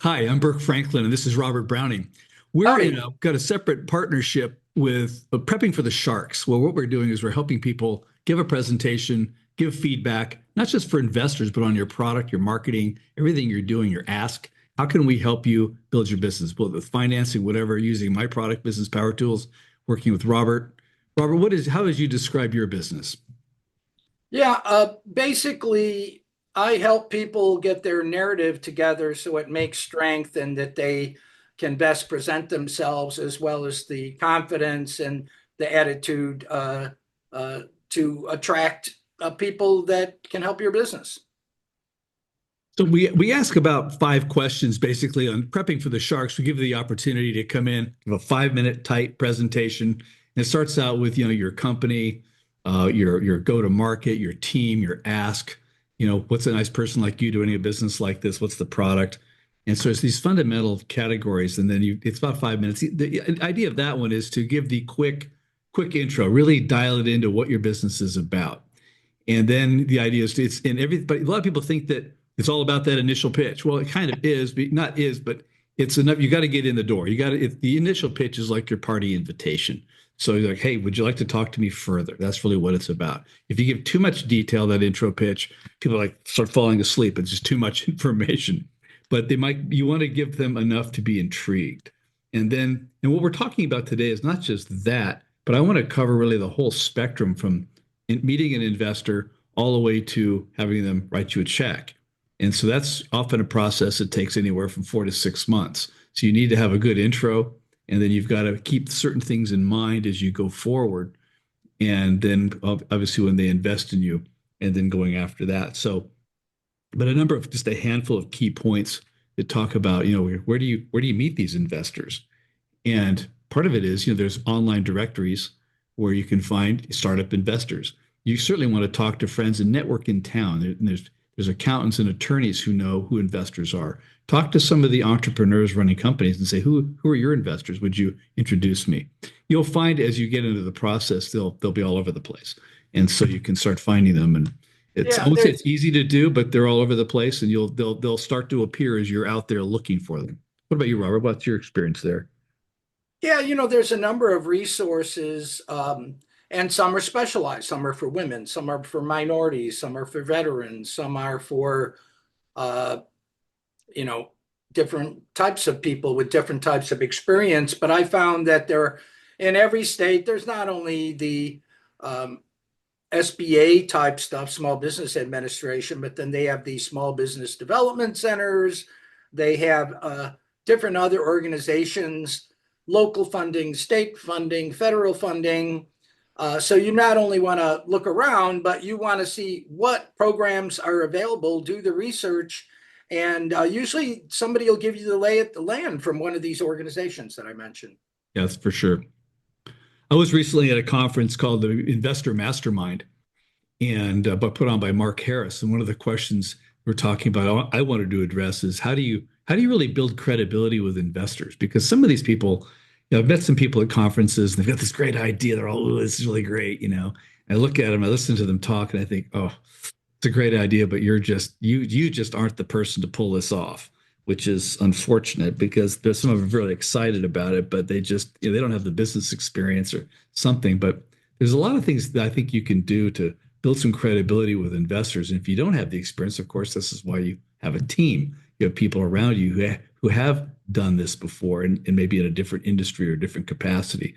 Hi, I'm Burke Franklin, and this is Robert Browning. We're Howdy. got a separate partnership with Prepping for the Sharks. Well, what we're doing is we're helping people give a presentation, give feedback, not just for investors, but on your product, your marketing, everything you're doing, your ask. How can we help you build your business, both with financing, whatever, using my product, Business Power Tools, working with Robert. Robert, how would you describe your business? Yeah, basically, I help people get their narrative together so it makes strength and that they can best present themselves, as well as the confidence and the attitude uh, to attract people that can help your business. So we ask about 5 questions basically on prepping for the Sharks. We give you the opportunity to come in, give a 5 minute tight presentation. And it starts out with, your company, your go-to-market, your team, your ask, what's a nice person like you doing a business like this? What's the product? And so it's these fundamental categories. And then it's about 5 minutes. The idea of that one is to give the quick intro, really dial it into what your business is about. And then the idea is it's in everybody. A lot of people think that it's all about that initial pitch. Well, it kind of is, but not is, but it's enough. You got to get in the door. You got to. The initial pitch is like your party invitation. So you're like, hey, would you like to talk to me further? That's really what it's about. If you give too much detail, that intro pitch, people like start falling asleep. It's just too much information. But you want to give them enough to be intrigued. And what we're talking about today is not just that, but I want to cover really the whole spectrum from meeting an investor all the way to having them write you a check. And so that's often a process that takes anywhere from 4 to 6 months. So you need to have a good intro, and then you've got to keep certain things in mind as you go forward. And then obviously when they invest in you, and then going after that. So, but just a handful of key points that talk about, where do you meet these investors? And part of it is, there's online directories where you can find startup investors. You certainly want to talk to friends and network in town. There's accountants and attorneys who know who investors are. Talk to some of the entrepreneurs running companies and say, who are your investors? Would you introduce me? You'll find as you get into the process, they'll be all over the place. And so you can start finding them. And I Yeah, would say there's it's easy to do, but they're all over the place and they'll start to appear as you're out there looking for them. What about you, Robert? What's your experience there? yeah, there's a number of resources, and some are specialized. Some are for women, some are for minorities, some are for veterans, some are for uh, you know, different types of people with different types of experience. But I found that in every state, there's not only the SBA type stuff, Small Business Administration, but then they have these small business development centers. They have different other organizations, local funding, state funding, federal funding. So you not only want to look around, but you want to see what programs are available, do the research, and usually somebody will give you the lay of the land from one of these organizations that I mentioned. Yes, for sure. I was recently at a conference called the Investor Mastermind, and but put on by Mark Harris. And one of the questions we're talking about, I wanted to address is how do you really build credibility with investors? Because some of these people, I've met some people at conferences, and they've got this great idea. They're all, oh, this is really great. I look at them, I listen to them talk, and I think, oh, it's a great idea, but you just aren't the person to pull this off, which is unfortunate because there's some of them really excited about it, but they just they don't have the business experience or something. But there's a lot of things that I think you can do to build some credibility with investors. And if you don't have the experience, of course, this is why you have a team. You have people around you who have done this before and maybe in a different industry or different capacity.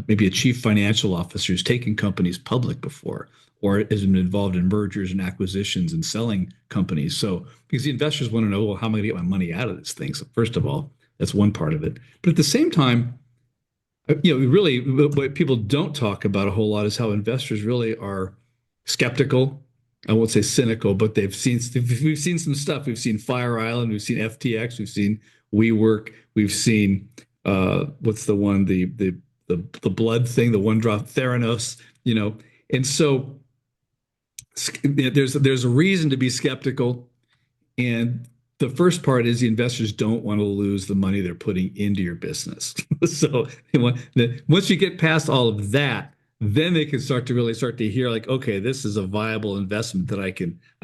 Maybe a chief financial officer who's taken companies public before or has been involved in mergers and acquisitions and selling companies. So, because the investors want to know, well, how am I going to get my money out of this thing? So, first of all, that's one part of it. But at the same time, really, what people don't talk about a whole lot is how investors really are skeptical. I won't say cynical, but we've seen some stuff. We've seen Fire Island, we've seen FTX, we've seen WeWork, we've seen what's the one the blood thing, the one drop Theranos. And so there's a reason to be skeptical. And the first part is the investors don't want to lose the money they're putting into your business. So once you get past all of that, then they can start to hear like, okay, this is a viable investment that I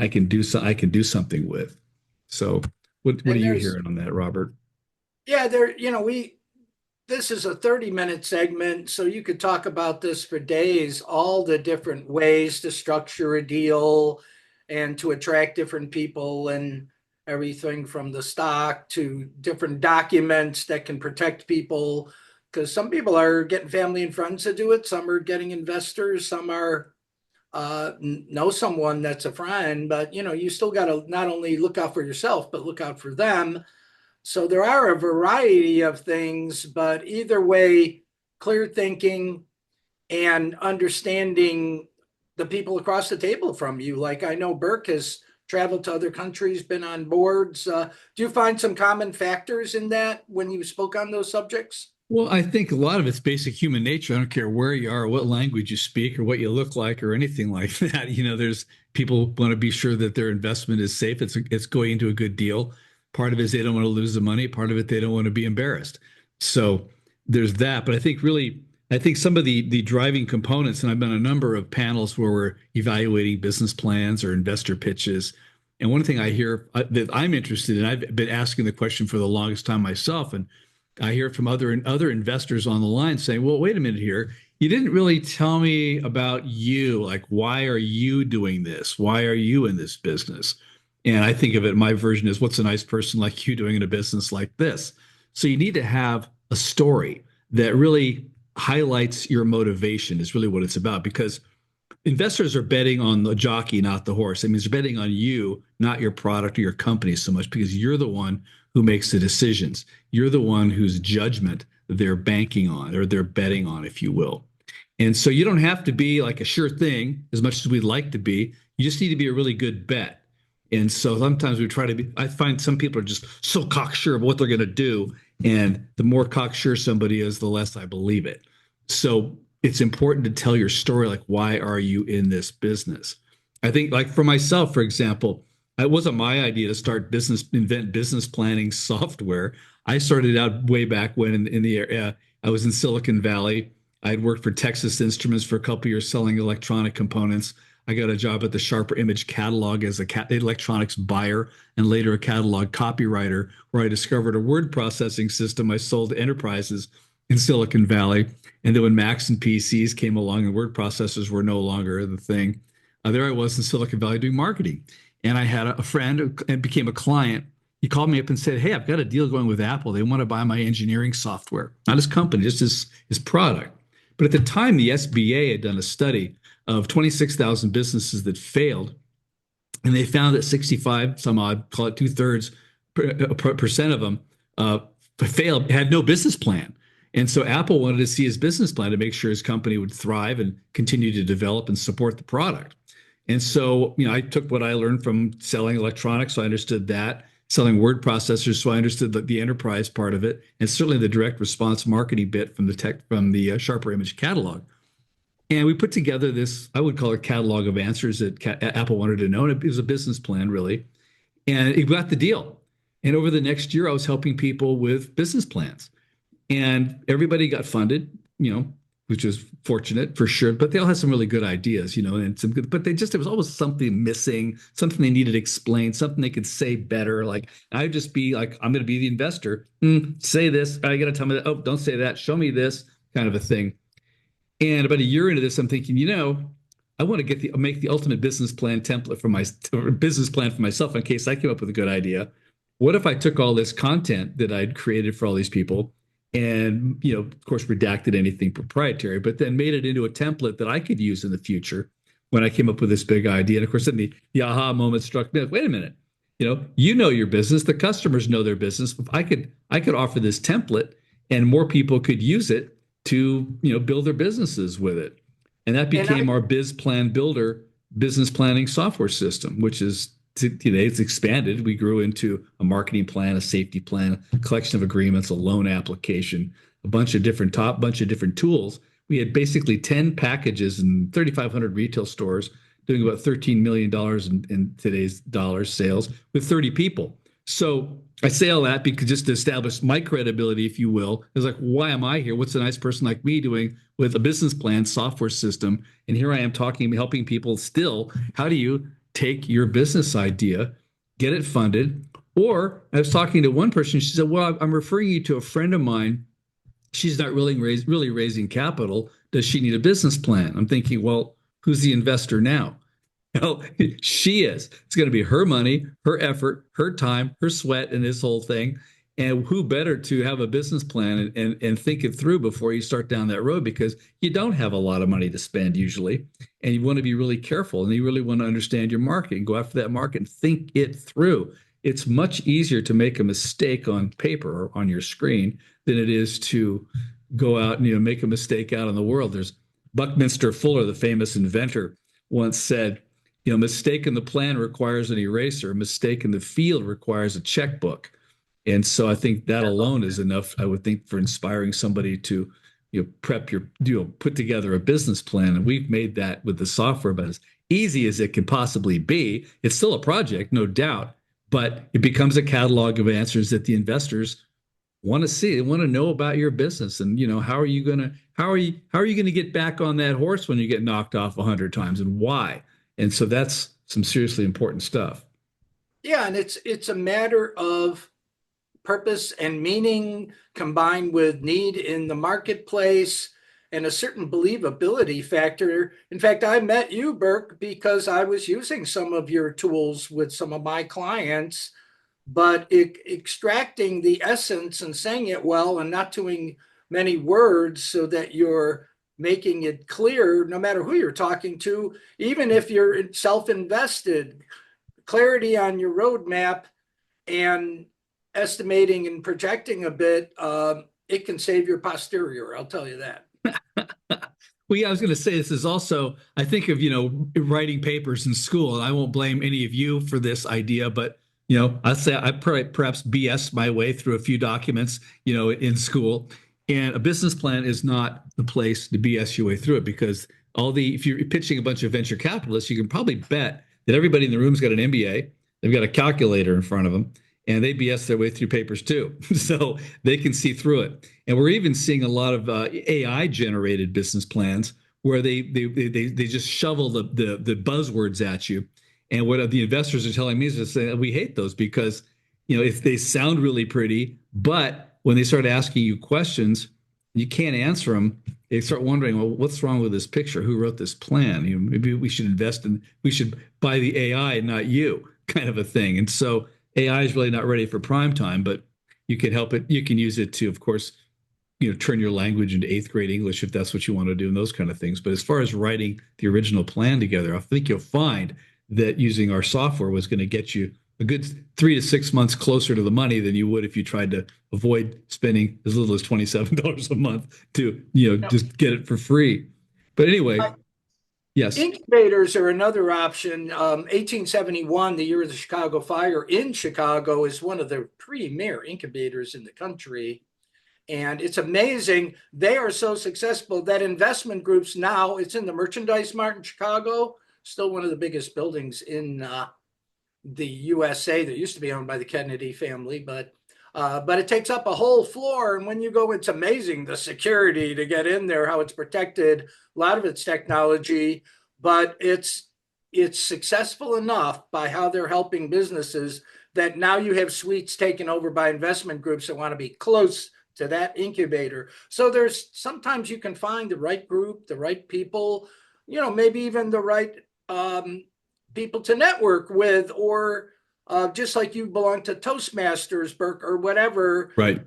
can do something with. So What are And you there's, hearing on that, Robert? yeah, there, this is a 30-minute segment, so you could talk about this for days, all the different ways to structure a deal and to attract different people and everything from the stock to different documents that can protect people. Because some people are getting family and friends to do it, some are getting investors, some are know someone that's a friend, but you still got to not only look out for yourself, but look out for them. So there are a variety of things, but either way, clear thinking and understanding the people across the table from you. Like I know Burke has traveled to other countries, been on boards. Do you find some common factors in that when you spoke on those subjects? Well, I think a lot of it's basic human nature. I don't care where you are, or what language you speak, or what you look like, or anything like that. There's people want to be sure that their investment is safe. It's going into a good deal. Part of it is they don't want to lose the money. Part of it they don't want to be embarrassed. So there's that. But I think some of the driving components, and I've been on a number of panels where we're evaluating business plans or investor pitches. And one thing I hear that I'm interested in, I've been asking the question for the longest time myself, and I hear from other investors on the line saying, "Well, wait a minute here. You didn't really tell me about you. Like, why are you doing this? Why are you in this business?" And I think of it, my version is, what's a nice person like you doing in a business like this? So you need to have a story that really highlights your motivation, is really what it's about. Because investors are betting on the jockey, not the horse. It means they're betting on you, not your product or your company so much, because you're the one who makes the decisions. You're the one whose judgment they're banking on, or they're betting on, if you will. And so you don't have to be like a sure thing as much as we'd like to be. You just need to be a really good bet. And so sometimes we try to be, I find some people are just so cocksure of what they're going to do. And the more cocksure somebody is, the less I believe it. So it's important to tell your story, like, why are you in this business? I think, like, for myself, for example, it wasn't my idea to invent business planning software. I started out way back when in the area. I was in Silicon Valley. I had worked for Texas Instruments for a couple of years selling electronic components. I got a job at the Sharper Image Catalog as a electronics buyer, and later a catalog copywriter, where I discovered a word processing system I sold to enterprises in Silicon Valley. And then when Macs and PCs came along and word processors were no longer the thing, there I was in Silicon Valley doing marketing. And I had a friend and became a client. He called me up and said, "Hey, I've got a deal going with Apple. They want to buy my engineering software, not his company, just his product." But at the time, the SBA had done a study of 26,000 businesses that failed. And they found that 65, some odd, call it two-thirds percent of them failed, had no business plan. And so Apple wanted to see his business plan to make sure his company would thrive and continue to develop and support the product. And so, I took what I learned from selling electronics, so I understood that, selling word processors, so I understood the enterprise part of it, and certainly the direct response marketing bit from the Sharper Image catalog. And we put together this, I would call it, catalog of answers that Apple wanted to know. And it was a business plan, really. And it got the deal. And over the next year, I was helping people with business plans. And everybody got funded, which was fortunate for sure. But they all had some really good ideas, and some good, but there was always something missing, something they needed to explain, something they could say better. Like, I'd just be like, I'm going to be the investor. Say this. I got to tell me that. Oh, don't say that. Show me this, kind of a thing. And about a year into this, I'm thinking, I want to make the ultimate business plan template for business plan for myself in case I came up with a good idea. What if I took all this content that I'd created for all these people and, of course, redacted anything proprietary, but then made it into a template that I could use in the future when I came up with this big idea. And of course, then the aha moment struck me. Like, wait a minute, your business, the customers know their business. If I could offer this template and more people could use it to build their businesses with it. And that And became our BizPlanBuilder business planning software system, which is today it's expanded. We grew into a marketing plan, a safety plan, a collection of agreements, a loan application, a bunch of different tools. We had basically 10 packages in 3,500 retail stores doing about $13 million in today's dollars sales with 30 people. So I say all that because just to establish my credibility, if you will, is like, why am I here? What's a nice person like me doing with a business plan software system? And here I am helping people still. How do you take your business idea, get it funded, Or I was talking to one person, she said, well, I'm referring you to a friend of mine. She's not really raising capital. Does she need a business plan? I'm thinking, well, who's the investor now? No, she is. It's going to be her money, her effort, her time, her sweat, and this whole thing. And who better to have a business plan and think it through before you start down that road, because you don't have a lot of money to spend usually. And you want to be really careful and you really want to understand your market and go after that market and think it through. It's much easier to make a mistake on paper or on your screen than it is to go out and make a mistake out in the world. There's Buckminster Fuller, the famous inventor, once said, mistake in the plan requires an eraser. A mistake in the field requires a checkbook. And so I think that alone is enough, I would think, for inspiring somebody to, put together a business plan. And we've made that with the software, but as easy as it can possibly be. It's still a project, no doubt, but it becomes a catalog of answers that the investors want to see. They want to know about your business, and how are you going to get back on that horse when you get knocked off 100 times, and why? And so that's some seriously important stuff. Yeah, and it's a matter of purpose and meaning combined with need in the marketplace and a certain believability factor. In fact, I met you, Burke, because I was using some of your tools with some of my clients, but extracting the essence and saying it well and not doing many words so that you're making it clear no matter who you're talking to, even if you're self-invested, clarity on your roadmap and estimating and projecting a bit, it can save your posterior. I'll tell you that. Well, yeah, I was going to say this is also, I think of, writing papers in school, and I won't blame any of you for this idea, but, I'd say I perhaps BS my way through a few documents, in school. And a business plan is not the place to BS your way through it, because if you're pitching a bunch of venture capitalists, you can probably bet that everybody in the room's got an MBA, they've got a calculator in front of them, and they BS their way through papers too. So they can see through it. And we're even seeing a lot of AI generated business plans where they just shovel the buzzwords at you. And what the investors are telling me is just saying we hate those because, if they sound really pretty, but when they start asking you questions, you can't answer them. They start wondering, well, what's wrong with this picture? Who wrote this plan? Maybe we should buy the AI, not you, kind of a thing. And so AI is really not ready for prime time, but you can help it. You can use it to, of course, turn your language into eighth grade English if that's what you want to do and those kind of things. But as far as writing the original plan together, I think you'll find that using our software was going to get you a good 3 to 6 months closer to the money than you would if you tried to avoid spending as little as $27 a month to, just get it for free. But anyway, yes. Incubators are another option. 1871, the year of the Chicago fire in Chicago, is one of the premier incubators in the country. And it's amazing. They are so successful that investment groups now, it's in the Merchandise Mart in Chicago, still one of the biggest buildings in the USA that used to be owned by the Kennedy family, but it takes up a whole floor. And when you go, it's amazing the security to get in there, how it's protected, a lot of it's technology, but it's successful enough by how they're helping businesses that now you have suites taken over by investment groups that want to be close to that incubator. So there's sometimes you can find the right group, the right people, maybe even the right people to network with, or just like you belong to Toastmasters, Burke, or whatever. Right.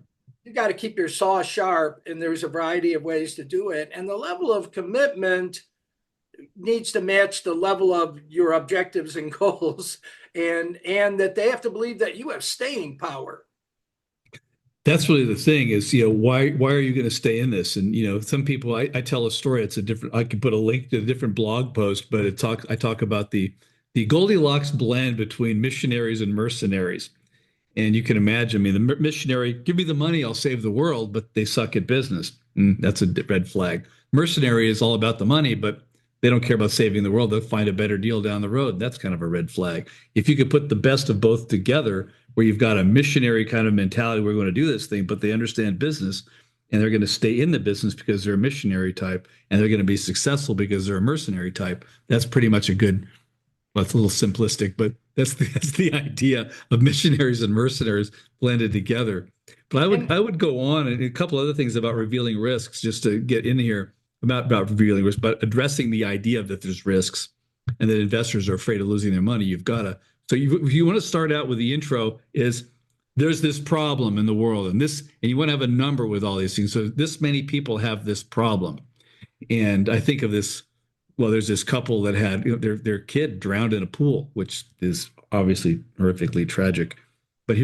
You got to keep your saw sharp, and there's a variety of ways to do it. And the level of commitment needs to match the level of your objectives and goals, and that they have to believe that you have staying power. That's really the thing is, why are you going to stay in this? And, some people, I tell a story. It's a different, I could put a link to a different blog post, but I talk about the Goldilocks blend between missionaries and mercenaries. And you can imagine, the missionary, give me the money, I'll save the world, but they suck at business. That's a red flag. Mercenary is all about the money, but they don't care about saving the world. They'll find a better deal down the road. That's kind of a red flag. If you could put the best of both together, where you've got a missionary kind of mentality, we're going to do this thing, but they understand business and they're going to stay in the business because they're a missionary type, and they're going to be successful because they're a mercenary type. That's pretty much a good, well, it's a little simplistic, but That's the idea of missionaries and mercenaries blended together. But And I would go on and a couple other things about revealing risks just to get in here about revealing risks, but addressing the idea that there's risks and that investors are afraid of losing their money. You've got to if you want to start out with the intro is there's this problem in the world and you want to have a number with all these things. So this many people have this problem. And I think of this, well, there's this couple that had their kid drowned in a pool, which is obviously horrifically tragic. But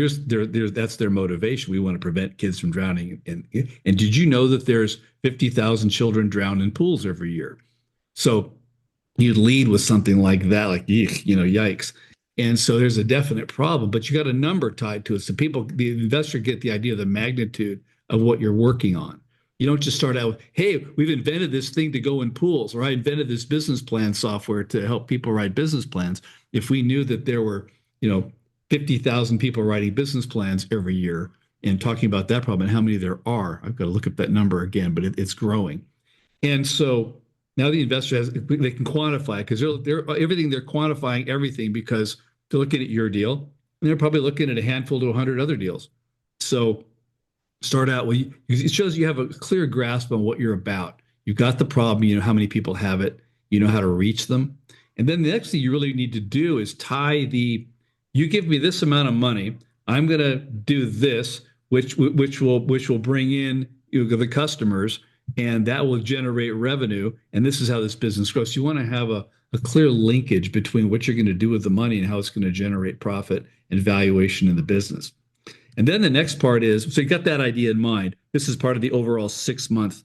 that's their motivation. We want to prevent kids from drowning. And did you know that there's 50,000 children drown in pools every year? So you'd lead with something like that, like yikes. And so there's a definite problem, but you got a number tied to it. So the investor get the idea of the magnitude of what you're working on. You don't just start out with, hey, we've invented this thing to go in pools, or I invented this business plan software to help people write business plans. If we knew that there were, 50,000 people writing business plans every year and talking about that problem and how many there are, I've got to look up that number again, but it's growing. And so now the investor they can quantify it because they're quantifying everything because they're looking at your deal and they're probably looking at a handful to 100 other deals. So start out with it shows you have a clear grasp on what you're about. You've got the problem, you know how many people have it, you know how to reach them. And then the next thing you really need to do is you give me this amount of money, I'm going to do this, which will bring in the customers, and that will generate revenue. And this is how this business grows. So you want to have a clear linkage between what you're going to do with the money and how it's going to generate profit and valuation in the business. And then the next part is, so you got that idea in mind. This is part of the overall 6-month,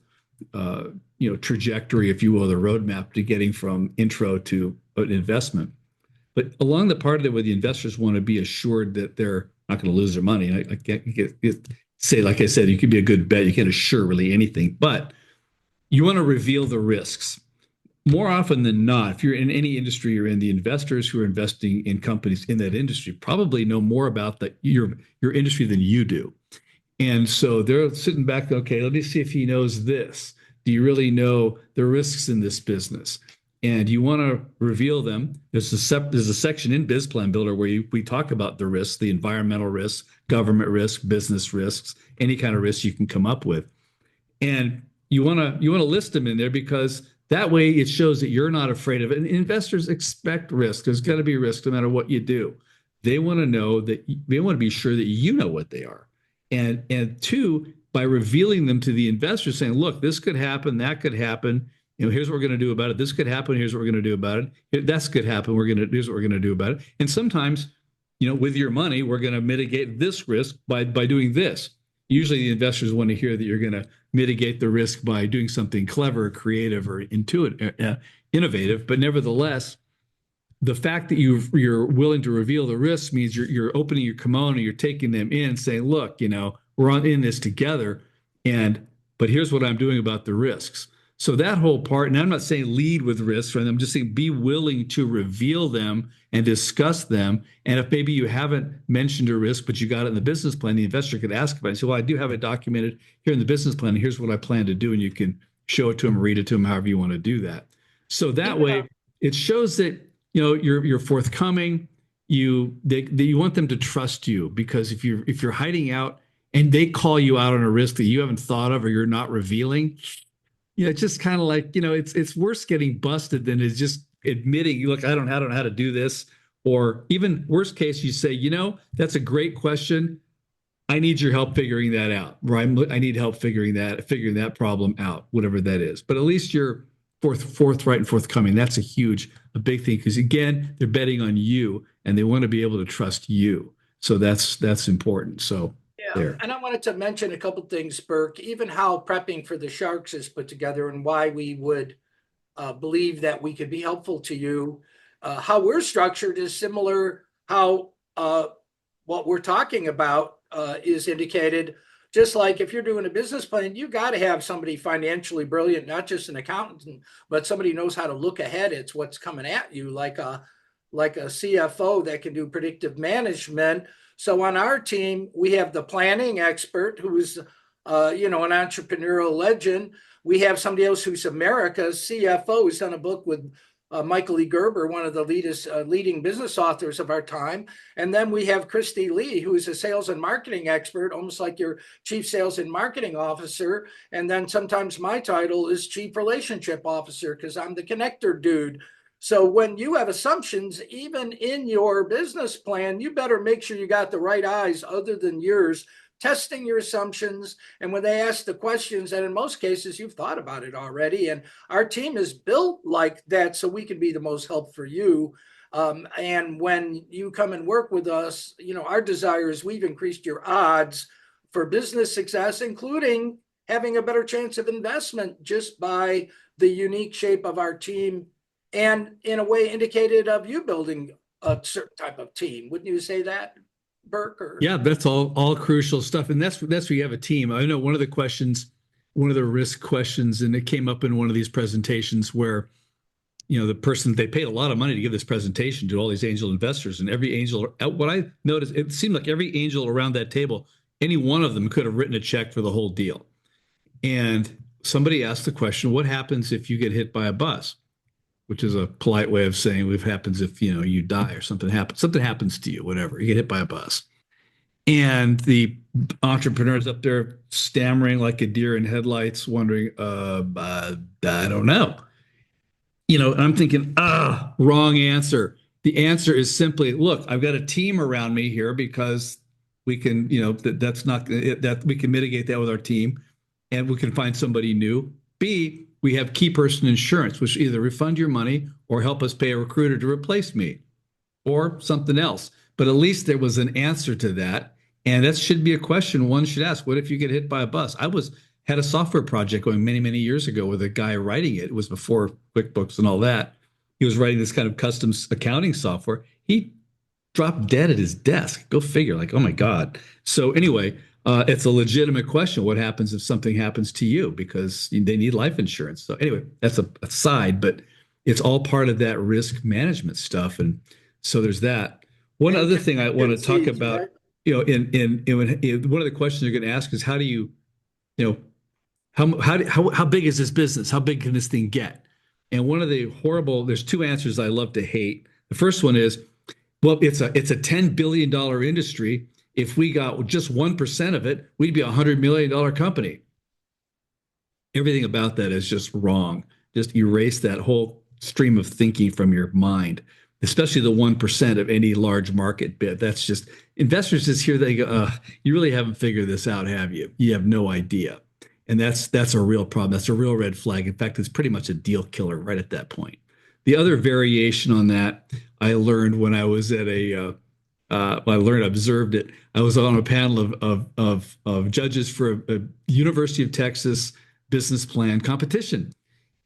trajectory, if you will, the roadmap to getting from intro to an investment. But along the part of it where the investors want to be assured that they're not going to lose their money, I can't say, like I said, you can be a good bet. You can't assure really anything, but you want to reveal the risks. More often than not, if you're in any industry you're in, the investors who are investing in companies in that industry probably know more about your industry than you do. And so they're sitting back, okay, let me see if he knows this. Do you really know the risks in this business? And you want to reveal them. There's a section in BizPlanBuilder where we talk about the risks, the environmental risks, government risks, business risks, any kind of risks you can come up with. And you want to list them in there because that way it shows that you're not afraid of it. And investors expect risk. There's got to be risk no matter what you do. They want to be sure that you know what they are. And two, by revealing them to the investors, saying, look, this could happen, that could happen. Here's what we're going to do about it. This could happen. Here's what we're going to do about it. That's could happen. Here's what we're going to do about it. And sometimes, with your money, we're going to mitigate this risk by doing this. Usually the investors want to hear that you're going to mitigate the risk by doing something clever, creative, or innovative. But nevertheless, the fact that you're willing to reveal the risk means you're opening your kimono, you're taking them in, saying, look, we're in this together, but here's what I'm doing about the risks. So that whole part, and I'm not saying lead with risks, right? I'm just saying be willing to reveal them and discuss them. And if maybe you haven't mentioned a risk, but you got it in the business plan, the investor could ask about it and say, well, I do have it documented here in the business plan. Here's what I plan to do. And you can show it to them, read it to them, however you want to do that. So that way it shows that, you're forthcoming. You want them to trust you, because if you're hiding out and they call you out on a risk that you haven't thought of or you're not revealing, it's just kind of like, it's worse getting busted than it's just admitting, look, I don't know how to do this. Or even worst case, you say, that's a great question. I need your help figuring that out. Right? I need help figuring that problem out, whatever that is. But at least you're forthright and forthcoming. That's a big thing, because again, they're betting on you and they want to be able to trust you. So that's important. So yeah, there. and I wanted to mention a couple things, Burke, even how prepping for the Sharks is put together and why we would believe that we could be helpful to you. How we're structured is similar. How what we're talking about is indicated. Just like if you're doing a business plan, you got to have somebody financially brilliant, not just an accountant, but somebody who knows how to look ahead. It's what's coming at you, like a CFO that can do predictive management. So on our team, we have the planning expert who's, an entrepreneurial legend. We have somebody else who's America's CFO, who's done a book with Michael E. Gerber, one of the leading business authors of our time. And then we have Christy Lee, who is a sales and marketing expert, almost like your chief sales and marketing officer. And then sometimes my title is chief relationship officer because I'm the connector dude. So when you have assumptions, even in your business plan, you better make sure you got the right eyes other than yours, testing your assumptions. And when they ask the questions, and in most cases, you've thought about it already. And our team is built like that so we can be the most help for you. And when you come and work with us, our desire is we've increased your odds for business success, including having a better chance of investment just by the unique shape of our team and in a way indicated of you building a certain type of team. Wouldn't you say that, Burke? Or Yeah, that's all crucial stuff, and that's where you have a team. I know one of the questions, one of the risk questions, and it came up in one of these presentations where the person, they paid a lot of money to give this presentation to all these angel investors, and every angel, what I noticed, it seemed like every angel around that table, any one of them could have written a check for the whole deal. And somebody asked the question, what happens if you get hit by a bus? Which is a polite way of saying what happens if you die or something happens to you, whatever, you get hit by a bus. And the entrepreneur's up there stammering like a deer in headlights, wondering, I don't know. And I'm thinking, wrong answer. The answer is simply, look, I've got a team around me here because we can, that's not that we can mitigate that with our team, and we can find somebody new. B, we have key person insurance, which either refund your money or help us pay a recruiter to replace me or something else. But at least there was an answer to that. And that should be a question one should ask. What if you get hit by a bus? Had a software project going many, many years ago with a guy writing it. It was before QuickBooks and all that. He was writing this kind of custom accounting software. He dropped dead at his desk. Go figure, like, oh my God. So anyway, it's a legitimate question. What happens if something happens to you? Because they need life insurance. So anyway, that's a side, but it's all part of that risk management stuff. And so there's that. One other thing I want to talk about, right? in one of the questions you're going to ask is how do you know, how big is this business? How big can this thing get? And one of the there's two answers I love to hate. The first one is, well, it's a $10 billion industry. If we got just 1% of it, we'd be a $100 million company. Everything about that is just wrong. Just erase that whole stream of thinking from your mind, especially the 1% of any large market bit. That's just investors just hear, they go, you really haven't figured this out, have you? You have no idea. And that's a real problem. That's a real red flag. In fact, it's pretty much a deal killer right at that point. The other variation on that I learned when I was at observed it. I was on a panel of judges for a University of Texas business plan competition.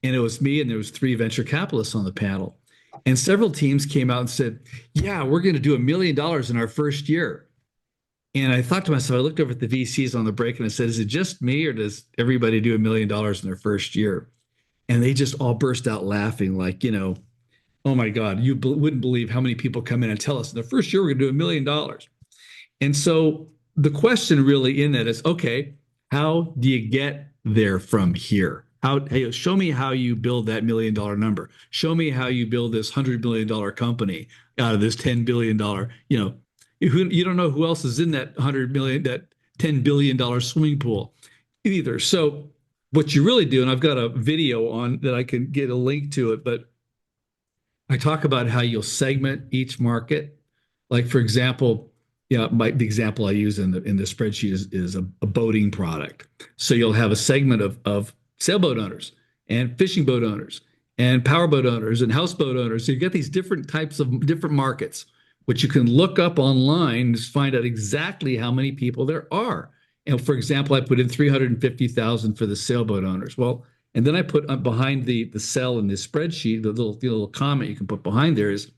And it was me and there was three venture capitalists on the panel. And several teams came out and said, yeah, we're going to do $1 million in our first year. And I thought to myself, I looked over at the VCs on the break and I said, is it just me or does everybody do $1 million in their first year? And they just all burst out laughing like, oh my God, you wouldn't believe how many people come in and tell us in the first year we're going to do $1 million. And so the question really in that is, okay, how do you get there from here? Hey, show me how you build that $1 million number. Show me how you build this $100 million company out of this $10 billion. You don't know who else is in that that $10 billion swimming pool either. So what you really do, and I've got a video on that I can get a link to it, but I talk about how you'll segment each market. Like for example, the example I use in the spreadsheet is a boating product. So you'll have a segment of sailboat owners and fishing boat owners and powerboat owners and houseboat owners. So you get these different types of different markets, which you can look up online to find out exactly how many people there are. And for example, I put in 350,000 for the sailboat owners. Well, and then I put behind the cell in this spreadsheet, the little comment you can put behind there is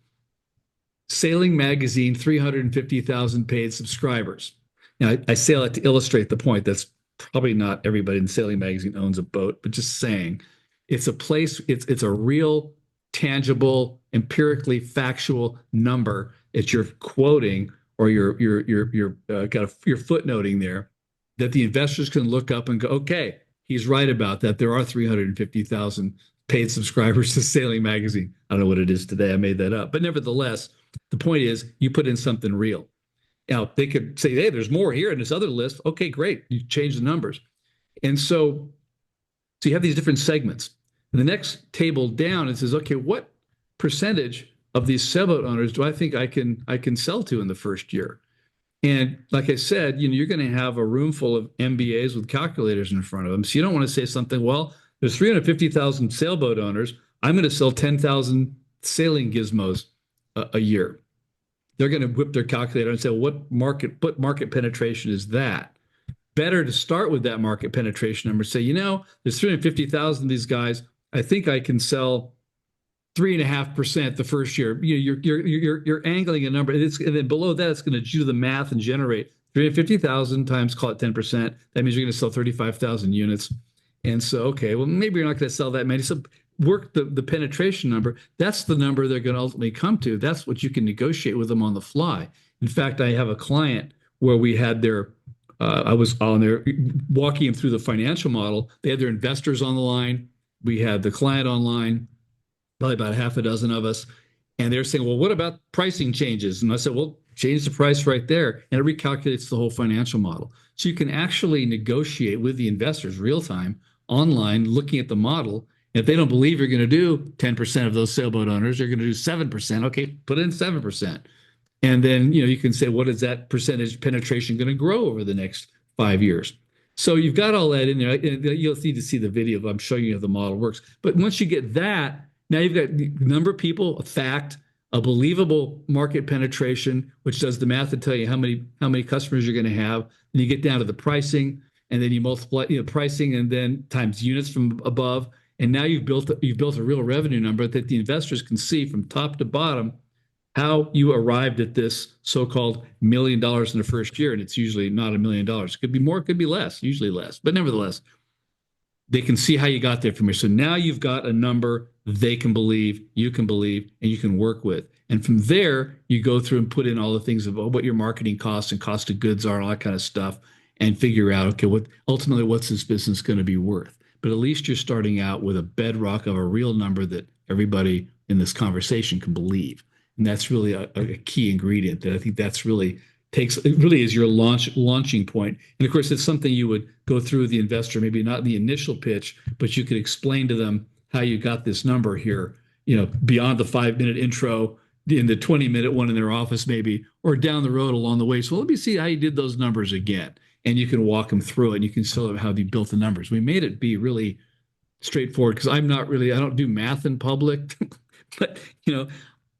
Sailing Magazine, 350,000 paid subscribers. Now, I say that to illustrate the point. That's probably not everybody in Sailing Magazine owns a boat, but just saying it's a place, it's a real, tangible, empirically factual number that you're quoting or you're footnoting there that the investors can look up and go, okay, he's right about that. There are 350,000 paid subscribers to Sailing Magazine. I don't know what it is today. I made that up. But nevertheless, the point is you put in something real. Now, they could say, hey, there's more here in this other list. Okay, great. You change the numbers. And so you have these different segments. And the next table down, it says, okay, what percentage of these sailboat owners do I think I can sell to in the first year? And like I said, you're going to have a room full of MBAs with calculators in front of them. So you don't want to say something, well, there's 350,000 sailboat owners. I'm going to sell 10,000 sailing gizmos a year. They're going to whip their calculator and say, well, what market penetration is that? Better to start with that market penetration number. Say, there's 350,000 of these guys. I think I can sell 3.5% the first year. You're angling a number, and then below that, it's going to do the math and generate 350,000 times, call it 10%. That means you're going to sell 35,000 units. And so, okay, well, maybe you're not going to sell that many. So work the penetration number. That's the number they're going to ultimately come to. That's what you can negotiate with them on the fly. In fact, I have a client where we had I was on there walking them through the financial model. They had their investors on the line. We had the client online, probably about half a dozen of us. And they're saying, well, what about pricing changes? And I said, well, change the price right there. And it recalculates the whole financial model. So you can actually negotiate with the investors real time online, looking at the model. And if they don't believe you're going to do 10% of those sailboat owners, you're going to do 7%. Okay, put in 7%. And then, you can say, what is that percentage penetration going to grow over the next 5 years? So you've got all that in there. You'll need to see the video. I'm showing you how the model works. But once you get that, now you've got the number of people, a fact, a believable market penetration, which does the math to tell you how many customers you're going to have. And you get down to the pricing, and then you multiply pricing, and then times units from above. And now you've built a real revenue number that the investors can see from top to bottom how you arrived at this so-called $1 million in the first year. And it's usually not $1 million. It could be more, it could be less, usually less. But nevertheless, they can see how you got there from here. So now you've got a number they can believe, and you can work with. And from there, you go through and put in all the things about what your marketing costs and cost of goods are, and all that kind of stuff, and figure out, okay, what's this business going to be worth? But at least you're starting out with a bedrock of a real number that everybody in this conversation can believe. And that's really a key ingredient that I think it really is your launching point. And of course, it's something you would go through with the investor, maybe not in the initial pitch, but you could explain to them how you got this number here, beyond the 5-minute intro, in the 20-minute one in their office, maybe, or down the road along the way. So let me see how you did those numbers again. And you can walk them through it, and you can show them how you built the numbers. We made it be really straightforward because I don't do math in public, but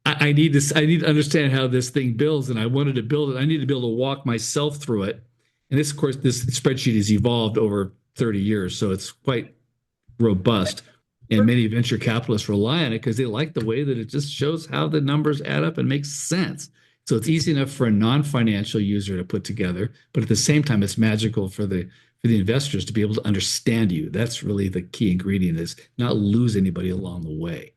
I need to understand how this thing builds, and I wanted to build it. I need to be able to walk myself through it. And this, of course, this spreadsheet has evolved over 30 years, so it's quite robust. And many venture capitalists rely on it because they like the way that it just shows how the numbers add up and makes sense. So it's easy enough for a non-financial user to put together, but at the same time, it's magical for the investors to be able to understand you. That's really the key ingredient, is not lose anybody along the way.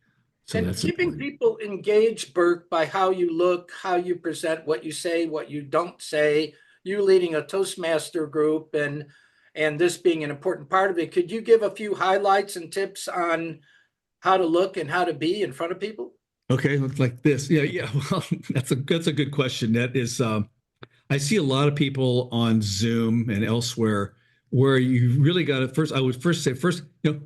So and that's keeping important. people engaged, Burke, by how you look, how you present, what you say, what you don't say, you leading a Toastmaster group, and this being an important part of it. Could you give a few highlights and tips on how to look and how to be in front of people? Okay, looks like this. Yeah, yeah. Well, that's a good question. That is, I see a lot of people on Zoom and elsewhere where you really got to first. I would first say,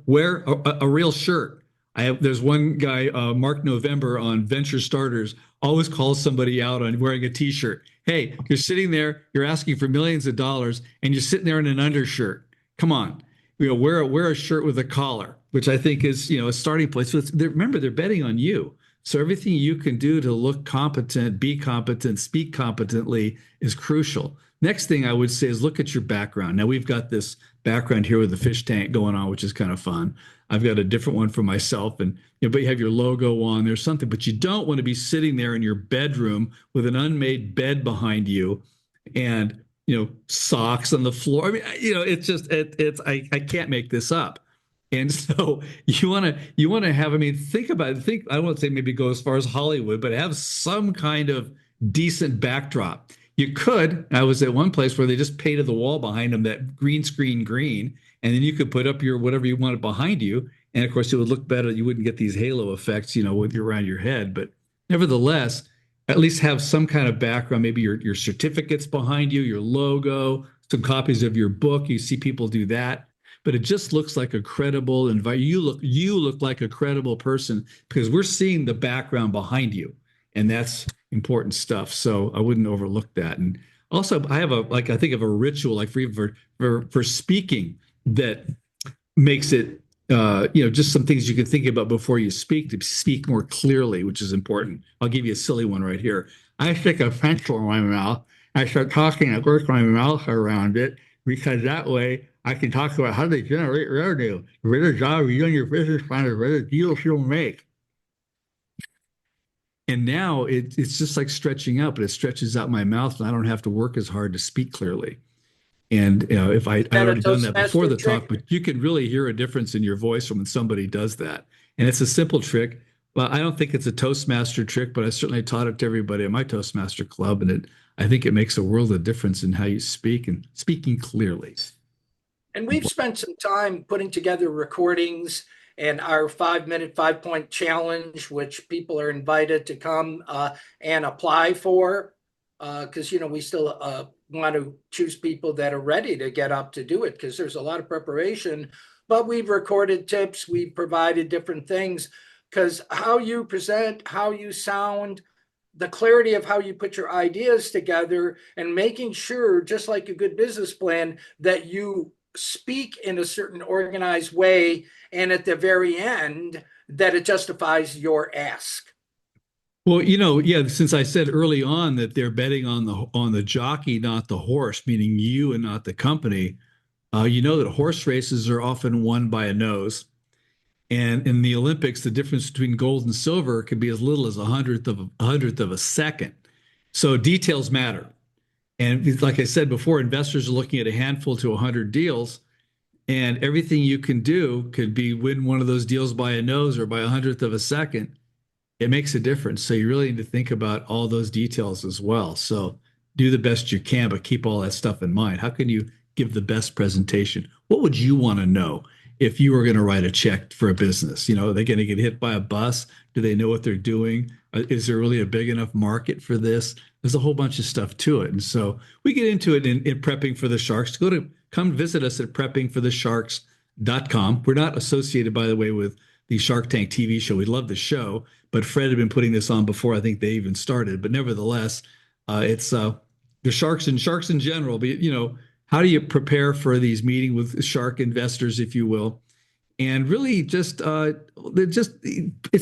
wear a real shirt. There's one guy, Mark November on Venture Starters, always calls somebody out on wearing a T-shirt. Hey, you're sitting there, you're asking for millions of dollars, and you're sitting there in an undershirt. Come on, wear a shirt with a collar, which I think is a starting place. So remember, they're betting on you. So everything you can do to look competent, be competent, speak competently is crucial. Next thing I would say is look at your background. Now we've got this background here with the fish tank going on, which is kind of fun. I've got a different one for myself, and but you have your logo on. There's something, but you don't want to be sitting there in your bedroom with an unmade bed behind you, and socks on the floor. I mean, it's just I can't make this up. And so you want to have, I mean, think about it. I won't say maybe go as far as Hollywood, but have some kind of decent backdrop. You could. I was at one place where they just painted the wall behind them that green, and then you could put up your whatever you wanted behind you. And of course, it would look better. You wouldn't get these halo effects, with your around your head. But nevertheless, at least have some kind of background. Maybe your certificates behind you, your logo, some copies of your book. You see people do that, but it just looks like a credible environment. You look like a credible person because we're seeing the background behind you, and that's important stuff. So I wouldn't overlook that. And also, I have I think of a ritual like for speaking that makes it just some things you can think about before you speak to speak more clearly, which is important. I'll give you a silly one right here. I stick a pencil in my mouth. I start talking. I work my mouth around it because that way I can talk about how they generate revenue. The better job you do on your business plan, the better deals you'll make. And now it's just like stretching out, but it stretches out my mouth, and I don't have to work as hard to speak clearly. And if I'd That a already done that before Toastmaster the trick? talk, but you can really hear a difference in your voice when somebody does that. And it's a simple trick. Well, I don't think it's a Toastmaster trick, but I certainly taught it to everybody at my Toastmaster club, and I think it makes a world of difference in how you speak and speaking clearly. And we've spent some time putting together recordings and our 5 minute, 5 point challenge, which people are invited to come and apply for. Because, we still want to choose people that are ready to get up to do it because there's a lot of preparation. But we've recorded tips, we've provided different things because how you present, how you sound, the clarity of how you put your ideas together and making sure, just like a good business plan, that you speak in a certain organized way and at the very end that it justifies your ask. Well, yeah, since I said early on that they're betting on the jockey, not the horse, meaning you and not the company, you know that horse races are often won by a nose. And in the Olympics, the difference between gold and silver can be as little as a hundredth of a second. So details matter. And like I said before, investors are looking at a handful to 100 deals, and everything you can do could be win one of those deals by a nose or by a hundredth of a second. It makes a difference. So you really need to think about all those details as well. So do the best you can, but keep all that stuff in mind. How can you give the best presentation? What would you want to know if you were going to write a check for a business? Are they going to get hit by a bus? Do they know what they're doing? Is there really a big enough market for this? There's a whole bunch of stuff to it. And so we get into it in Prepping for the Sharks. Come visit us at preppingforthesharks.com. We're not associated, by the way, with the Shark Tank TV show. We love the show, but Fred had been putting this on before I think they even started. But nevertheless, it's the sharks and sharks in general. But how do you prepare for these meetings with shark investors, if you will? And really, it's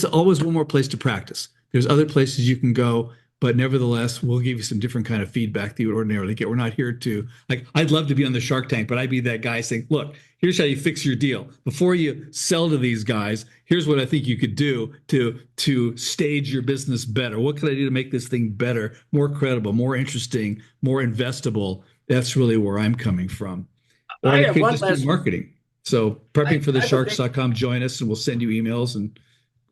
always one more place to practice. There's other places you can go, but nevertheless, we'll give you some different kind of feedback that you would ordinarily get. We're not here to I'd love to be on the Shark Tank, but I'd be that guy saying, look, here's how you fix your deal. Before you sell to these guys, here's what I think you could do to stage your business better. What can I do to make this thing better, more credible, more interesting, more investable? That's really where I'm coming from. Or I I have could one just do last. marketing. So I have a big, preppingforthesharks.com, join us and we'll send you emails and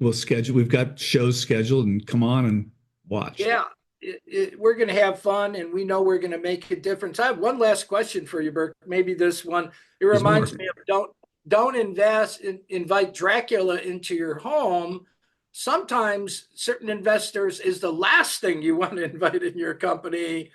we'll schedule. We've got shows scheduled and come on and watch. yeah, we're going to have fun and we know we're going to make a difference. I have one last question for you, Burke. Maybe this one, it There's more. reminds me of don't invite Dracula into your home. Sometimes certain investors is the last thing you want to invite in your company.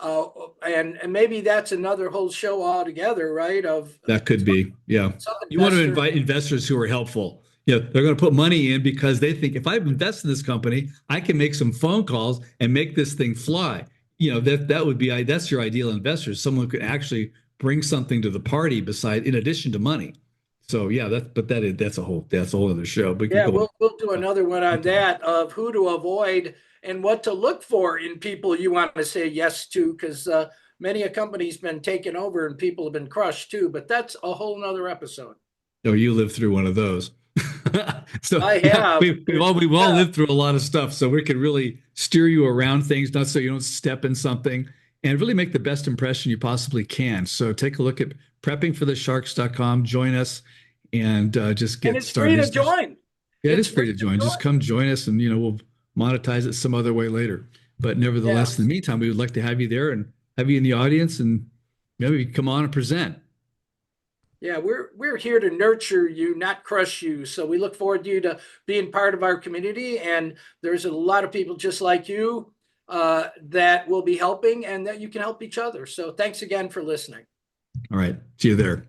And maybe that's another whole show altogether, right? Of That could be, yeah. some You want to investors. invite investors who are helpful. They're going to put money in because they think if I invest in this company, I can make some phone calls and make this thing fly. That's your ideal investor, someone who could actually bring something to the party in addition to money. So yeah, that's a whole other show. We can Yeah, go on. we'll do another one on that of who to avoid and what to look for in people you want to say yes to, because many a company's been taken over and people have been crushed too. But that's a whole nother episode. Oh, you lived through one of those. So I yeah, have. we've all Yeah. lived through a lot of stuff. So we can really steer you around things, not so you don't step in something, and really make the best impression you possibly can. So take a look at preppingforthesharks.com. Join us and just And get it's free started. to join. Yeah, it is It's free free to to join. Just join. come join us, and we'll monetize it some other way later. But nevertheless, Yeah. in the meantime, we would like to have you there and have you in the audience and maybe come on and present. Yeah, we're here to nurture you, not crush you. So we look forward to you to being part of our community. And there's a lot of people just like you that will be helping and that you can help each other. So thanks again for listening. All right. See you there.